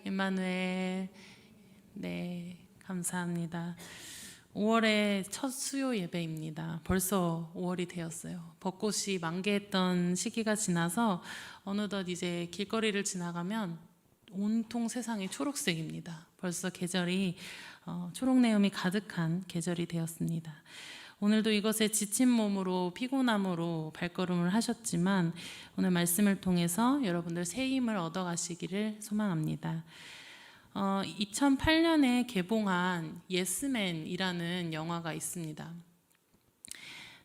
임마누엘. 네, 감사합니다. 5월의 첫 수요 예배입니다. 벌써 5월이 되었어요. 벚꽃이 만개했던 시기가 지나서 어느덧 이제 길거리를 지나가면 온통 세상이 초록색입니다. 벌써 계절이 초록내음이 가득한 계절이 되었습니다. 오늘도 이것에 지친 몸으로 피곤함으로 발걸음을 하셨지만 오늘 말씀을 통해서 여러분들 새 힘을 얻어가시기를 소망합니다. 2008년에 개봉한 예스맨이라는 영화가 있습니다.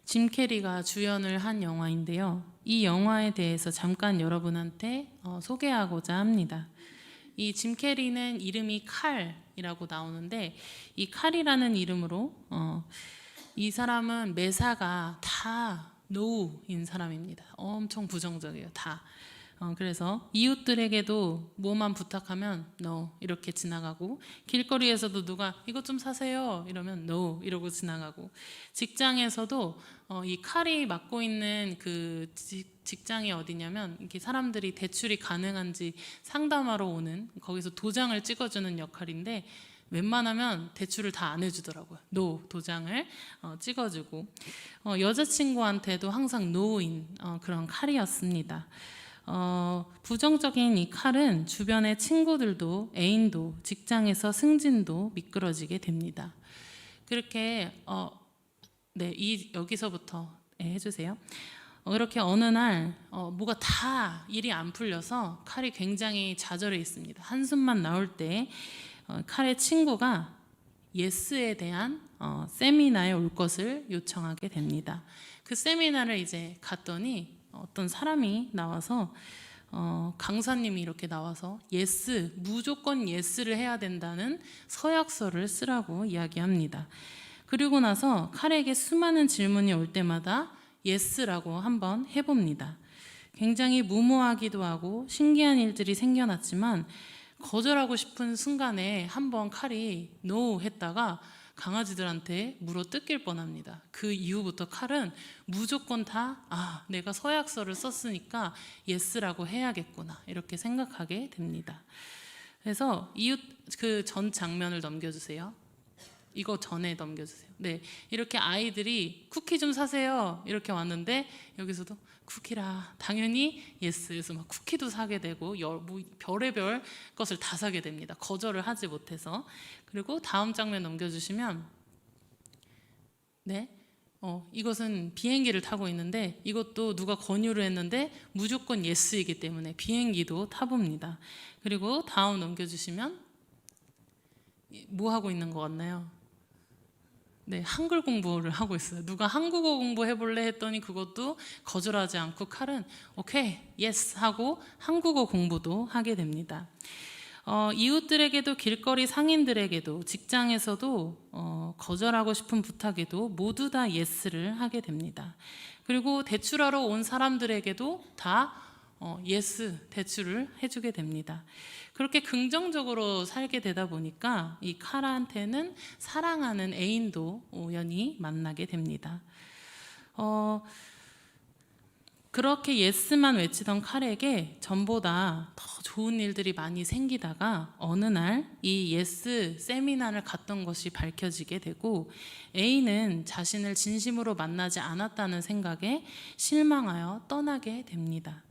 짐 캐리가 주연을 한 영화인데요. 이 영화에 대해서 잠깐 여러분한테 소개하고자 합니다. 이 짐 캐리는 이름이 칼이라고 나오는데 이 칼이라는 이름으로 이 사람은 매사가 다 노인 사람입니다. 엄청 부정적이에요. 다. 그래서 이웃들에게도 뭐만 부탁하면 no 이렇게 지나가고, 길거리에서도 누가 이것 좀 사세요 이러면 no 이러고 지나가고, 직장에서도 이 칼이 맡고 있는 그 직장이 어디냐면 이렇게 사람들이 대출이 가능한지 상담하러 오는, 거기서 도장을 찍어주는 역할인데 웬만하면 대출을 다 안 해주더라고요. no 도장을 찍어주고, 여자친구한테도 항상 no인 그런 칼이었습니다. 부정적인 이 칼은 주변의 친구들도 애인도 직장에서 승진도 미끄러지게 됩니다. 그렇게 여기서부터 해주세요. 이렇게 어느 날 뭐가 다 일이 안 풀려서 칼이 굉장히 좌절해 있습니다. 한숨만 나올 때 칼의 친구가 예스에 대한 세미나에 올 것을 요청하게 됩니다. 그 세미나를 이제 갔더니 어떤 사람이 나와서 강사님이 이렇게 나와서 예스, 무조건 예스를 해야 된다는 서약서를 쓰라고 이야기합니다. 그리고 나서 칼에게 수많은 질문이 올 때마다 예스라고 한번 해봅니다. 굉장히 무모하기도 하고 신기한 일들이 생겨났지만 거절하고 싶은 순간에 한번 칼이 no 했다가 강아지들한테 물어 뜯길 뻔합니다. 그 이후부터 칼은 무조건 다 내가 서약서를 썼으니까 예스라고 해야겠구나 이렇게 생각하게 됩니다. 그래서 이웃 그 전 장면을 넘겨주세요. 이거 전에 넘겨주세요. 네, 이렇게 아이들이 쿠키 좀 사세요 이렇게 왔는데 여기서도 쿠키라 당연히 예스. 그래서 막 쿠키도 사게 되고 별의별 것을 다 사게 됩니다. 거절을 하지 못해서. 그리고 다음 장면 넘겨주시면 이것은 비행기를 타고 있는데 이것도 누가 권유를 했는데 무조건 예스이기 때문에 비행기도 타봅니다. 그리고 다음 넘겨주시면 뭐 하고 있는 것 같나요? 네, 한글 공부를 하고 있어요. 누가 한국어 공부해볼래 했더니 그것도 거절하지 않고 칼은 오케이, 예스 하고 한국어 공부도 하게 됩니다. 이웃들에게도 길거리 상인들에게도 직장에서도 거절하고 싶은 부탁에도 모두 다 예스를 하게 됩니다. 그리고 대출하러 온 사람들에게도 다 예스 대출을 해주게 됩니다. 그렇게 긍정적으로 살게 되다 보니까 이 칼한테는 사랑하는 애인도 우연히 만나게 됩니다. 그렇게 예스만 외치던 칼에게 전보다 더 좋은 일들이 많이 생기다가 어느 날 이 예스 세미나를 갔던 것이 밝혀지게 되고 A는 자신을 진심으로 만나지 않았다는 생각에 실망하여 떠나게 됩니다.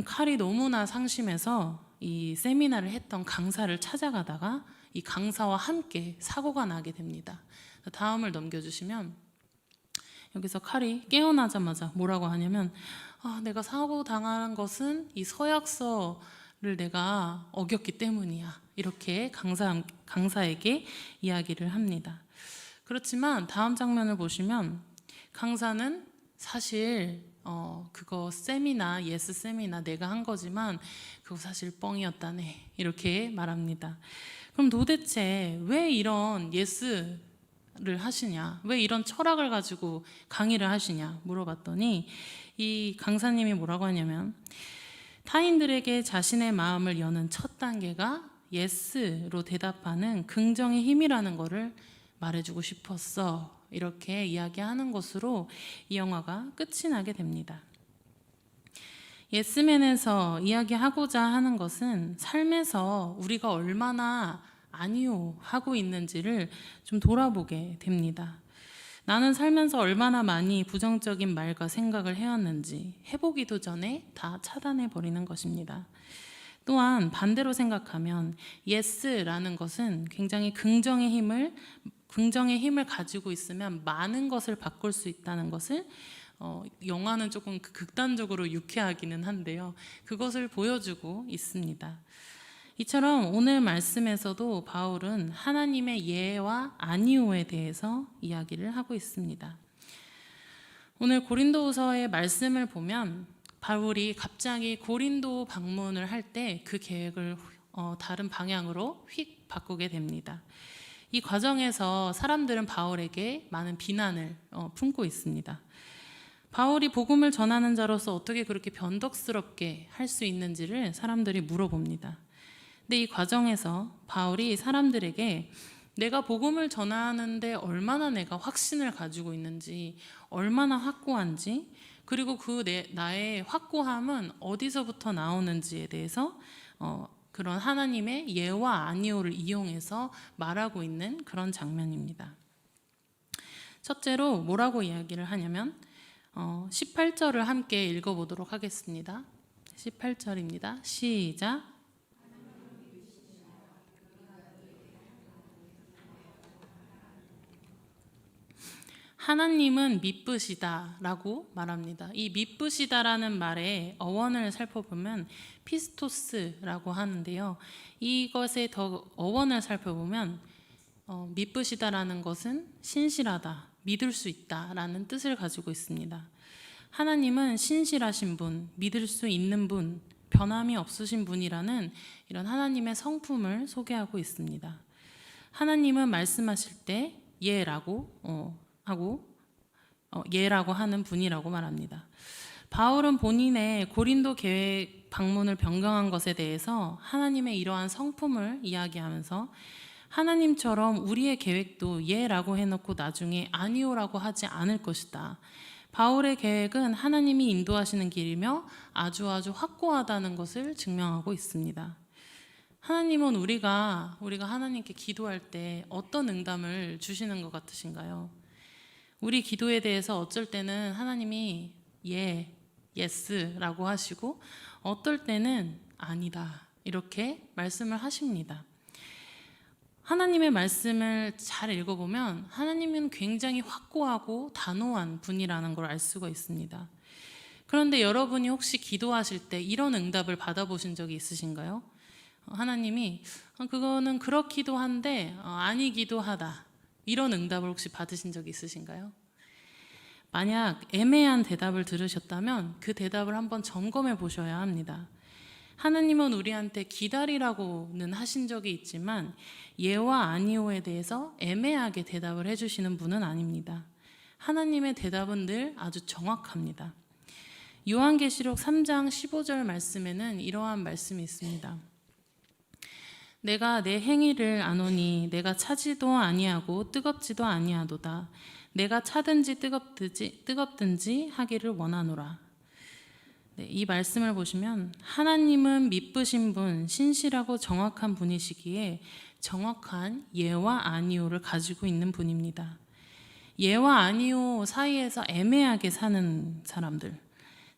칼이 너무나 상심해서 이 세미나를 했던 강사를 찾아가다가 이 강사와 함께 사고가 나게 됩니다. 다음을 넘겨주시면 여기서 칼이 깨어나자마자 뭐라고 하냐면 내가 사고 당한 것은 이 서약서를 내가 어겼기 때문이야 이렇게 강사에게 이야기를 합니다. 그렇지만 다음 장면을 보시면 강사는 사실 그거 세미나, 예스 세미나 내가 한 거지만 그거 사실 뻥이었다네 이렇게 말합니다. 그럼 도대체 왜 이런 예스를 하시냐, 왜 이런 철학을 가지고 강의를 하시냐 물어봤더니 이 강사님이 뭐라고 하냐면 타인들에게 자신의 마음을 여는 첫 단계가 예스로 대답하는 긍정의 힘이라는 거를 말해주고 싶었어 이렇게 이야기하는 것으로 이 영화가 끝이 나게 됩니다. 예스맨에서 이야기하고자 하는 것은 삶에서 우리가 얼마나 아니요 하고 있는지를 좀 돌아보게 됩니다. 나는 살면서 얼마나 많이 부정적인 말과 생각을 해왔는지 해보기도 전에 다 차단해 버리는 것입니다. 또한 반대로 생각하면 예스라는 것은 굉장히 긍정의 힘을 가지고 있으면 많은 것을 바꿀 수 있다는 것을 영화는 조금 극단적으로 유쾌하기는 한데요. 그것을 보여주고 있습니다. 이처럼 오늘 말씀에서도 바울은 하나님의 예와 아니오에 대해서 이야기를 하고 있습니다. 오늘 고린도후서의 말씀을 보면 바울이 갑자기 고린도 방문을 할 때 그 계획을 다른 방향으로 휙 바꾸게 됩니다. 이 과정에서 사람들은 바울에게 많은 비난을 품고 있습니다. 바울이 복음을 전하는 자로서 어떻게 그렇게 변덕스럽게 할 수 있는지를 사람들이 물어봅니다. 근데 이 과정에서 바울이 사람들에게 내가 복음을 전하는데 얼마나 내가 확신을 가지고 있는지, 얼마나 확고한지, 그리고 나의 확고함은 어디서부터 나오는지에 대해서 그런 하나님의 예와 아니오를 이용해서 말하고 있는 그런 장면입니다. 첫째로 뭐라고 이야기를 하냐면 18절을 함께 읽어보도록 하겠습니다. 18절입니다. 시작. 하나님은 미쁘시다 라고 말합니다. 이 미쁘시다라는 말의 어원을 살펴보면 피스토스라고 하는데요. 이것의 더 어원을 살펴보면 미쁘시다라는 것은 신실하다, 믿을 수 있다라는 뜻을 가지고 있습니다. 하나님은 신실하신 분, 믿을 수 있는 분, 변함이 없으신 분이라는 이런 하나님의 성품을 소개하고 있습니다. 하나님은 말씀하실 때 예라고 예라고 하는 분이라고 말합니다. 바울은 본인의 고린도 계획 방문을 변경한 것에 대해서 하나님의 이러한 성품을 이야기하면서 하나님처럼 우리의 계획도 예라고 해놓고 나중에 아니오라고 하지 않을 것이다. 바울의 계획은 하나님이 인도하시는 길이며 아주 확고하다는 것을 증명하고 있습니다. 하나님은 우리가 하나님께 기도할 때 어떤 응답을 주시는 것 같으신가요? 우리 기도에 대해서 어쩔 때는 하나님이 예스라고 하시고 어떨 때는 아니다 이렇게 말씀을 하십니다. 하나님의 말씀을 잘 읽어보면 하나님은 굉장히 확고하고 단호한 분이라는 걸 알 수가 있습니다. 그런데 여러분이 혹시 기도하실 때 이런 응답을 받아보신 적이 있으신가요? 하나님이 그거는 그렇기도 한데 아니기도 하다 이런 응답을 혹시 받으신 적이 있으신가요? 만약 애매한 대답을 들으셨다면 그 대답을 한번 점검해 보셔야 합니다. 하나님은 우리한테 기다리라고는 하신 적이 있지만 예와 아니오에 대해서 애매하게 대답을 해주시는 분은 아닙니다. 하나님의 대답은 늘 아주 정확합니다. 요한계시록 3장 15절 말씀에는 이러한 말씀이 있습니다. 내가 내 행위를 아노니 내가 차지도 아니하고 뜨겁지도 아니하도다. 내가 차든지 뜨겁든지 하기를 원하노라. 네, 이 말씀을 보시면 하나님은 미쁘신 분, 신실하고 정확한 분이시기에 정확한 예와 아니오를 가지고 있는 분입니다. 예와 아니오 사이에서 애매하게 사는 사람들,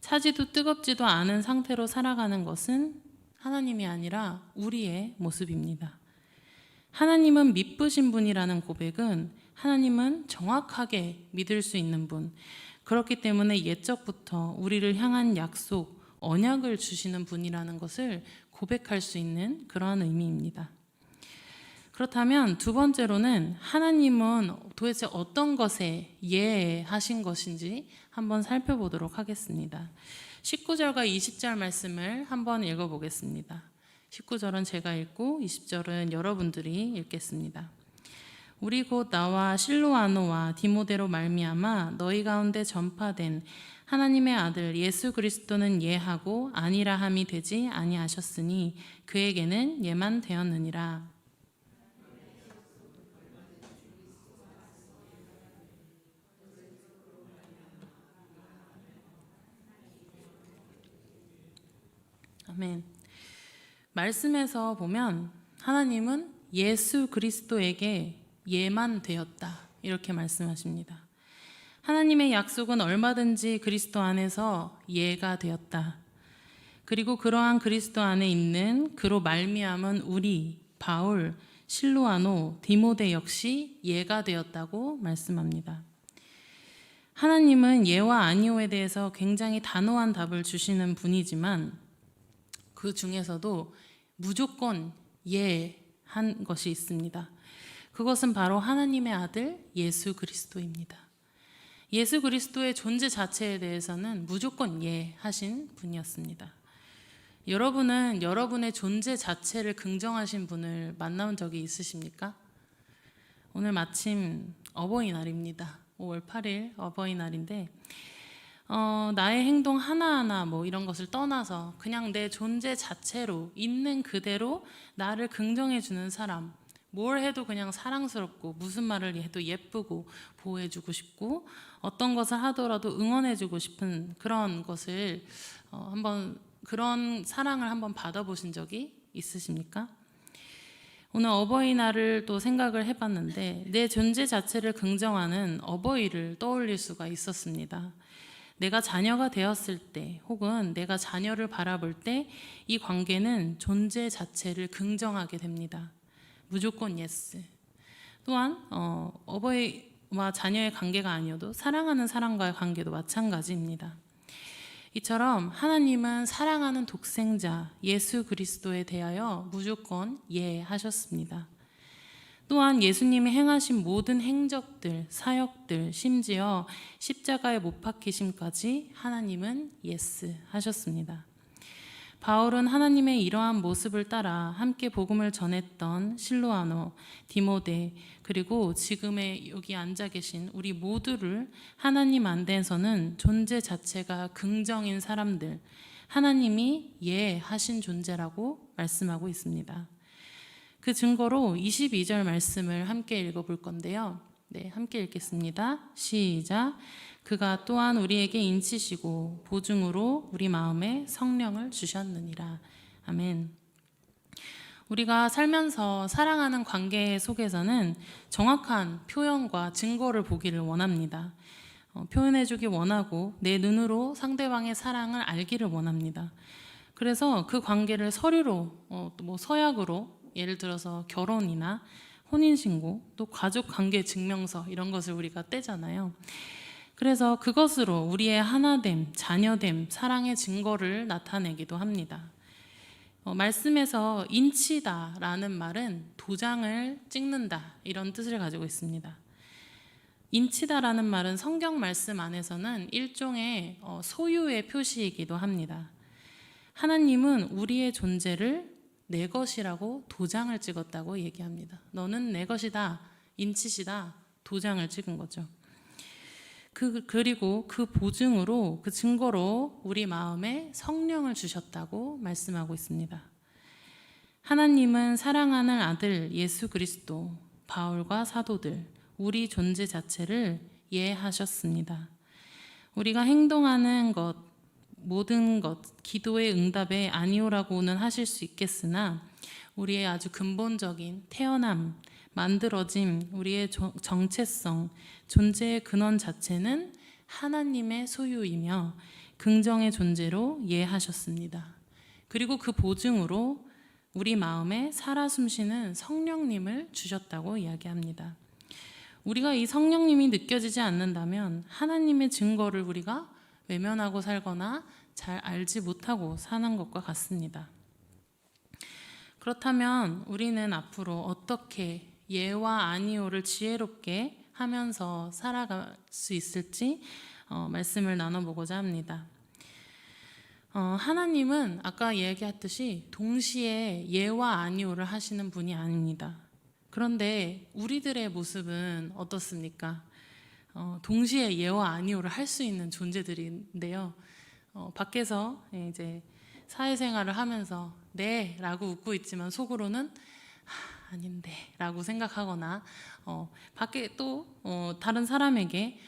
차지도 뜨겁지도 않은 상태로 살아가는 것은 하나님이 아니라 우리의 모습입니다. 하나님은 미쁘신 분이라는 고백은 하나님은 정확하게 믿을 수 있는 분, 그렇기 때문에 옛적부터 우리를 향한 약속, 언약을 주시는 분이라는 것을 고백할 수 있는 그러한 의미입니다. 그렇다면 두 번째로는 하나님은 도대체 어떤 것에 예하신 것인지 한번 살펴보도록 하겠습니다. 19절과 20절 말씀을 한번 읽어보겠습니다. 19절은 제가 읽고 20절은 여러분들이 읽겠습니다. 우리 곧 나와 실로아노와 디모데로 말미암아 너희 가운데 전파된 하나님의 아들 예수 그리스도는 예하고 아니라 함이 되지 아니하셨으니 그에게는 예만 되었느니라. 아멘. 말씀에서 보면 하나님은 예수 그리스도에게 예만 되었다 이렇게 말씀하십니다. 하나님의 약속은 얼마든지 그리스도 안에서 예가 되었다. 그리고 그러한 그리스도 안에 있는 그로 말미암은 우리 바울, 실로아노, 디모데 역시 예가 되었다고 말씀합니다. 하나님은 예와 아니오에 대해서 굉장히 단호한 답을 주시는 분이지만 그 중에서도 무조건 예한 것이 있습니다. 그것은 바로 하나님의 아들 예수 그리스도입니다. 예수 그리스도의 존재 자체에 대해서는 무조건 예하신 분이었습니다. 여러분은 여러분의 존재 자체를 긍정하신 분을 만나본 적이 있으십니까? 오늘 마침 어버이날입니다. 5월 8일 어버이날인데 나의 행동 하나하나 뭐 이런 것을 떠나서 그냥 내 존재 자체로 있는 그대로 나를 긍정해주는 사람, 뭘 해도 그냥 사랑스럽고 무슨 말을 해도 예쁘고 보호해주고 싶고 어떤 것을 하더라도 응원해주고 싶은 그런 것을 그런 사랑을 한번 받아보신 적이 있으십니까? 오늘 어버이날을 또 생각을 해봤는데 내 존재 자체를 긍정하는 어버이를 떠올릴 수가 있었습니다. 내가 자녀가 되었을 때 혹은 내가 자녀를 바라볼 때 이 관계는 존재 자체를 긍정하게 됩니다. 무조건 예스. 또한 어버이와 자녀의 관계가 아니어도 사랑하는 사람과의 관계도 마찬가지입니다. 이처럼 하나님은 사랑하는 독생자 예수 그리스도에 대하여 무조건 예하셨습니다. 또한 예수님이 행하신 모든 행적들, 사역들, 심지어 십자가에 못 박히심까지 하나님은 예스 하셨습니다. 바울은 하나님의 이러한 모습을 따라 함께 복음을 전했던 실로아노, 디모데, 그리고 지금의 여기 앉아 계신 우리 모두를 하나님 안에서는 존재 자체가 긍정인 사람들, 하나님이 예하신 존재라고 말씀하고 있습니다. 그 증거로 22절 말씀을 함께 읽어볼 건데요. 네, 함께 읽겠습니다. 시작. 그가 또한 우리에게 인치시고 보증으로 우리 마음에 성령을 주셨느니라. 아멘. 우리가 살면서 사랑하는 관계 속에서는 정확한 표현과 증거를 보기를 원합니다. 표현해주기 원하고 내 눈으로 상대방의 사랑을 알기를 원합니다. 그래서 그 관계를 서류로, 서약으로 예를 들어서 결혼이나 혼인신고, 또 가족관계 증명서 이런 것을 우리가 떼잖아요. 그래서 그것으로 우리의 하나됨, 자녀됨, 사랑의 증거를 나타내기도 합니다. 말씀에서 인치다라는 말은 도장을 찍는다 이런 뜻을 가지고 있습니다. 인치다라는 말은 성경 말씀 안에서는 일종의 소유의 표시이기도 합니다. 하나님은 우리의 존재를 내 것이라고 도장을 찍었다고 얘기합니다. 너는 내 것이다, 인치시다, 도장을 찍은 거죠. 그리고 그 보증으로, 그 증거로 우리 마음에 성령을 주셨다고 말씀하고 있습니다. 하나님은 사랑하는 아들 예수 그리스도, 바울과 사도들, 우리 존재 자체를 예하셨습니다. 우리가 행동하는 것, 모든 것, 기도의 응답에 아니오라고는 하실 수 있겠으나 우리의 아주 근본적인 태어남, 만들어짐, 우리의 정체성, 존재의 근원 자체는 하나님의 소유이며 긍정의 존재로 예하셨습니다. 그리고 그 보증으로 우리 마음에 살아 숨쉬는 성령님을 주셨다고 이야기합니다. 우리가 이 성령님이 느껴지지 않는다면 하나님의 증거를 우리가 외면하고 살거나 잘 알지 못하고 사는 것과 같습니다. 그렇다면 우리는 앞으로 어떻게 예와 아니오를 지혜롭게 하면서 살아갈 수 있을지 말씀을 나눠보고자 합니다. 하나님은 아까 얘기했듯이 동시에 예와 아니오를 하시는 분이 아닙니다. 그런데 우리들의 모습은 어떻습니까? 동시에 예와 아니오를 할 수 있는 존재들인데요. 밖에서 이제 사회생활을 하면서 네 라고 웃고 있지만 속으로는 아닌데 라고 생각하거나 밖에 또 다른 사람에게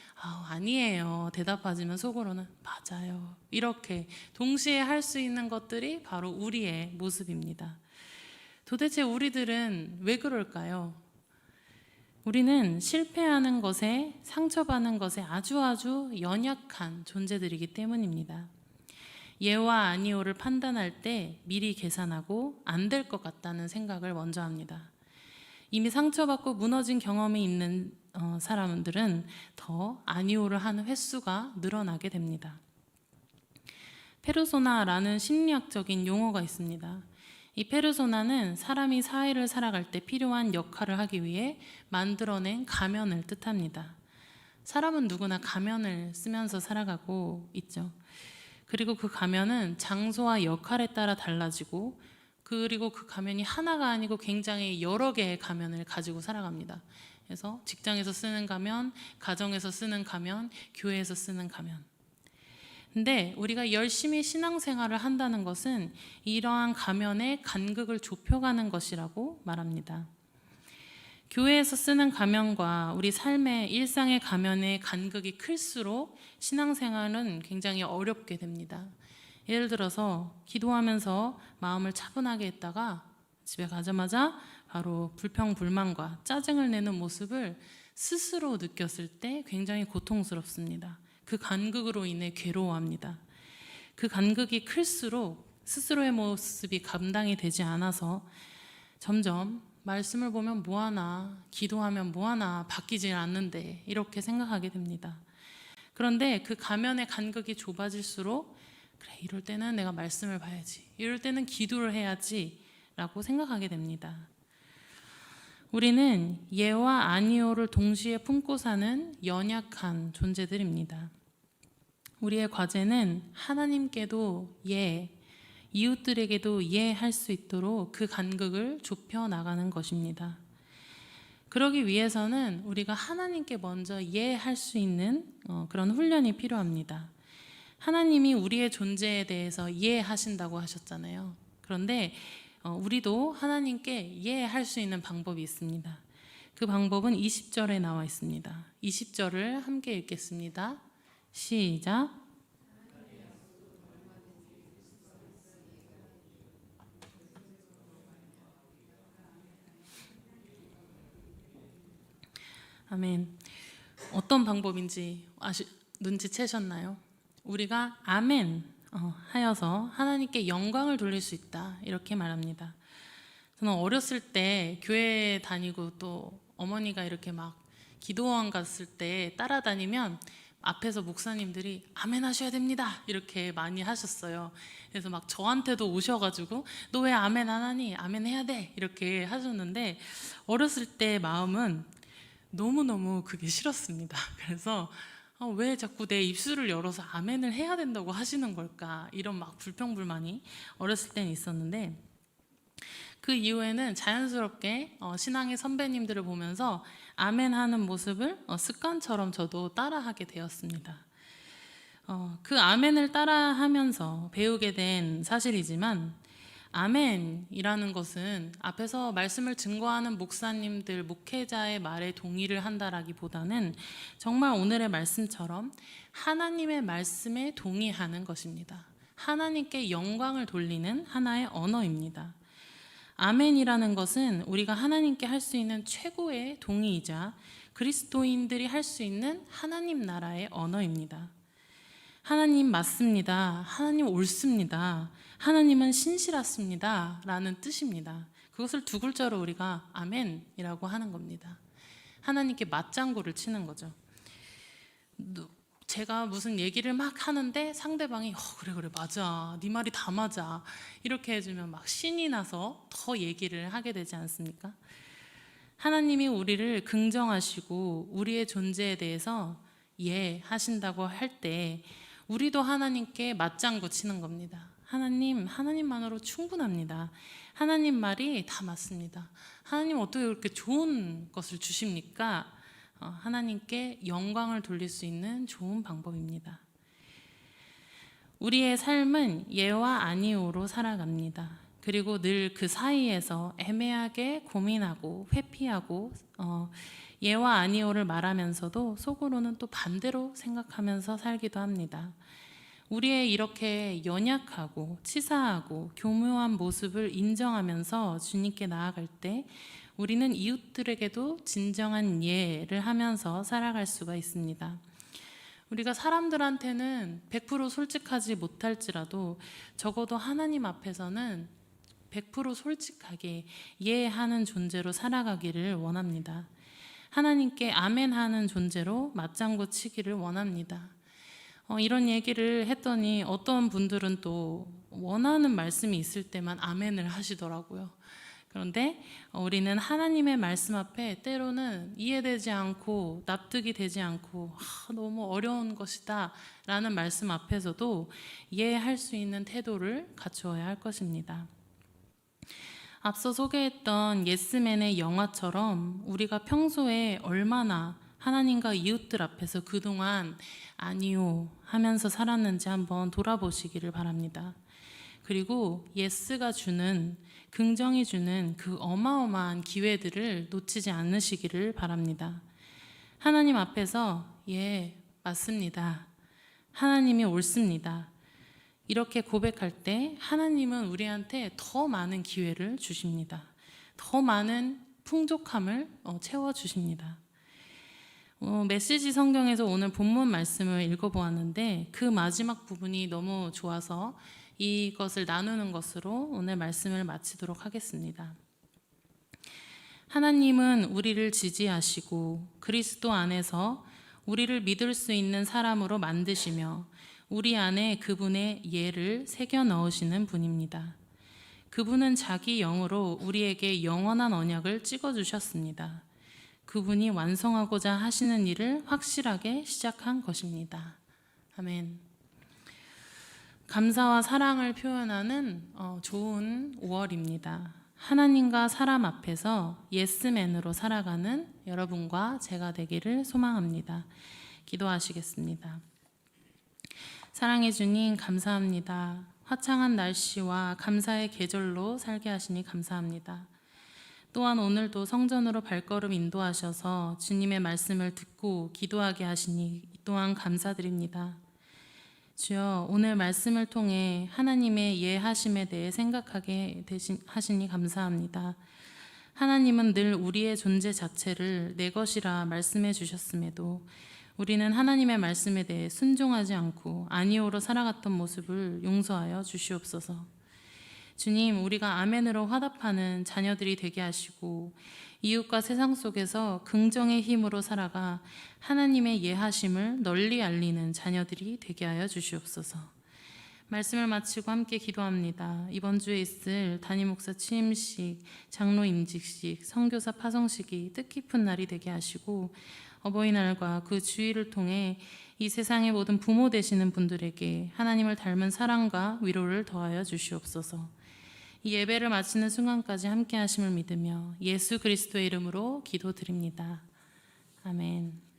아니에요 대답하지만 속으로는 맞아요 이렇게 동시에 할 수 있는 것들이 바로 우리의 모습입니다. 도대체 우리들은 왜 그럴까요? 우리는 실패하는 것에 상처받는 것에 아주 연약한 존재들이기 때문입니다. 예와 아니오를 판단할 때 미리 계산하고 안 될 것 같다는 생각을 먼저 합니다. 이미 상처받고 무너진 경험이 있는 사람들은 더 아니오를 하는 횟수가 늘어나게 됩니다. 페르소나라는 심리학적인 용어가 있습니다. 이 페르소나는 사람이 사회를 살아갈 때 필요한 역할을 하기 위해 만들어낸 가면을 뜻합니다. 사람은 누구나 가면을 쓰면서 살아가고 있죠. 그리고 그 가면은 장소와 역할에 따라 달라지고 그리고 그 가면이 하나가 아니고 굉장히 여러 개의 가면을 가지고 살아갑니다. 그래서 직장에서 쓰는 가면, 가정에서 쓰는 가면, 교회에서 쓰는 가면. 근데 우리가 열심히 신앙생활을 한다는 것은 이러한 가면의 간극을 좁혀가는 것이라고 말합니다. 교회에서 쓰는 가면과 우리 삶의 일상의 가면의 간극이 클수록 신앙생활은 굉장히 어렵게 됩니다. 예를 들어서 기도하면서 마음을 차분하게 했다가 집에 가자마자 바로 불평불만과 짜증을 내는 모습을 스스로 느꼈을 때 굉장히 고통스럽습니다. 그 간극으로 인해 괴로워합니다. 그 간극이 클수록 스스로의 모습이 감당이 되지 않아서 점점 말씀을 보면 뭐하나, 기도하면 뭐하나 바뀌질 않는데 이렇게 생각하게 됩니다. 그런데 그 가면의 간극이 좁아질수록 그래 이럴 때는 내가 말씀을 봐야지, 이럴 때는 기도를 해야지 라고 생각하게 됩니다. 우리는 예와 아니오를 동시에 품고 사는 연약한 존재들입니다. 우리의 과제는 하나님께도 예, 이웃들에게도 예 할 수 있도록 그 간극을 좁혀 나가는 것입니다. 그러기 위해서는 우리가 하나님께 먼저 예 할 수 있는 그런 훈련이 필요합니다. 하나님이 우리의 존재에 대해서 예 하신다고 하셨잖아요. 그런데 우리도 하나님께 예 할 수 있는 방법이 있습니다. 그 방법은 20절에 나와 있습니다. 20절을 함께 읽겠습니다. 시작. 아멘. 어떤 방법인지 눈치채셨나요? 우리가 아멘 하여서 하나님께 영광을 돌릴 수 있다 이렇게 말합니다. 저는 어렸을 때 교회 다니고 또 어머니가 이렇게 막 기도원 갔을 때 따라다니면 앞에서 목사님들이 아멘 하셔야 됩니다 이렇게 많이 하셨어요. 그래서 막 저한테도 오셔가지고 너 왜 아멘 안 하니? 아멘 해야 돼 이렇게 하셨는데 어렸을 때 마음은 너무너무 그게 싫었습니다. 그래서 왜 자꾸 내 입술을 열어서 아멘을 해야 된다고 하시는 걸까 이런 막 불평불만이 어렸을 때는 있었는데 그 이후에는 자연스럽게 신앙의 선배님들을 보면서 아멘 하는 모습을 습관처럼 저도 따라하게 되었습니다. 그 아멘을 따라하면서 배우게 된 사실이지만 아멘이라는 것은 앞에서 말씀을 증거하는 목사님들, 목회자의 말에 동의를 한다라기보다는 정말 오늘의 말씀처럼 하나님의 말씀에 동의하는 것입니다. 하나님께 영광을 돌리는 하나의 언어입니다. 아멘이라는 것은 우리가 하나님께 할 수 있는 최고의 동의이자 그리스도인들이 할 수 있는 하나님 나라의 언어입니다. 하나님 맞습니다. 하나님 옳습니다. 하나님은 신실하십니다. 라는 뜻입니다. 그것을 두 글자로 우리가 아멘이라고 하는 겁니다. 하나님께 맞장구를 치는 거죠. 제가 무슨 얘기를 막 하는데 상대방이 그래 맞아, 네 말이 다 맞아 이렇게 해주면 막 신이 나서 더 얘기를 하게 되지 않습니까? 하나님이 우리를 긍정하시고 우리의 존재에 대해서 예 하신다고 할 때 우리도 하나님께 맞장구 치는 겁니다. 하나님만으로 충분합니다. 하나님 말이 다 맞습니다. 하나님 어떻게 그렇게 좋은 것을 주십니까? 하나님께 영광을 돌릴 수 있는 좋은 방법입니다. 우리의 삶은 예와 아니오로 살아갑니다. 그리고 늘 그 사이에서 애매하게 고민하고 회피하고 예와 아니오를 말하면서도 속으로는 또 반대로 생각하면서 살기도 합니다. 우리의 이렇게 연약하고 치사하고 교묘한 모습을 인정하면서 주님께 나아갈 때 우리는 이웃들에게도 진정한 예를 하면서 살아갈 수가 있습니다. 우리가 사람들한테는 100% 솔직하지 못할지라도 적어도 하나님 앞에서는 100% 솔직하게 예하는 존재로 살아가기를 원합니다. 하나님께 아멘하는 존재로 맞장구 치기를 원합니다. 이런 얘기를 했더니 어떤 분들은 또 원하는 말씀이 있을 때만 아멘을 하시더라고요. 그런데 우리는 하나님의 말씀 앞에 때로는 이해되지 않고 납득이 되지 않고 너무 어려운 것이다 라는 말씀 앞에서도 이해할 수 있는 태도를 갖추어야 할 것입니다. 앞서 소개했던 예스맨의 영화처럼 우리가 평소에 얼마나 하나님과 이웃들 앞에서 그동안 아니요 하면서 살았는지 한번 돌아보시기를 바랍니다. 그리고 예스가 주는, 긍정이 주는 그 어마어마한 기회들을 놓치지 않으시기를 바랍니다. 하나님 앞에서 예, 맞습니다. 하나님이 옳습니다. 이렇게 고백할 때 하나님은 우리한테 더 많은 기회를 주십니다. 더 많은 풍족함을 채워주십니다. 메시지 성경에서 오늘 본문 말씀을 읽어보았는데 그 마지막 부분이 너무 좋아서 이것을 나누는 것으로 오늘 말씀을 마치도록 하겠습니다. 하나님은 우리를 지지하시고 그리스도 안에서 우리를 믿을 수 있는 사람으로 만드시며 우리 안에 그분의 예를 새겨 넣으시는 분입니다. 그분은 자기 영으로 우리에게 영원한 언약을 찍어주셨습니다. 그분이 완성하고자 하시는 일을 확실하게 시작한 것입니다. 아멘. 감사와 사랑을 표현하는 좋은 5월입니다. 하나님과 사람 앞에서 예스맨으로 살아가는 여러분과 제가 되기를 소망합니다. 기도하시겠습니다. 사랑해 주님 감사합니다. 화창한 날씨와 감사의 계절로 살게 하시니 감사합니다. 또한 오늘도 성전으로 발걸음 인도하셔서 주님의 말씀을 듣고 기도하게 하시니 또한 감사드립니다. 주여, 오늘 말씀을 통해 하나님의 예하심에 대해 생각하게 하시니 감사합니다. 하나님은 늘 우리의 존재 자체를 내 것이라 말씀해 주셨음에도 우리는 하나님의 말씀에 대해 순종하지 않고 아니오로 살아갔던 모습을 용서하여 주시옵소서. 주님, 우리가 아멘으로 화답하는 자녀들이 되게 하시고 이웃과 세상 속에서 긍정의 힘으로 살아가 하나님의 예하심을 널리 알리는 자녀들이 되게 하여 주시옵소서. 말씀을 마치고 함께 기도합니다. 이번 주에 있을 담임 목사 취임식, 장로 임직식, 선교사 파송식이 뜻깊은 날이 되게 하시고 어버이날과 그 주일을 통해 이 세상의 모든 부모 되시는 분들에게 하나님을 닮은 사랑과 위로를 더하여 주시옵소서. 이 예배를 마치는 순간까지 함께 하심을 믿으며 예수 그리스도의 이름으로 기도드립니다. 아멘.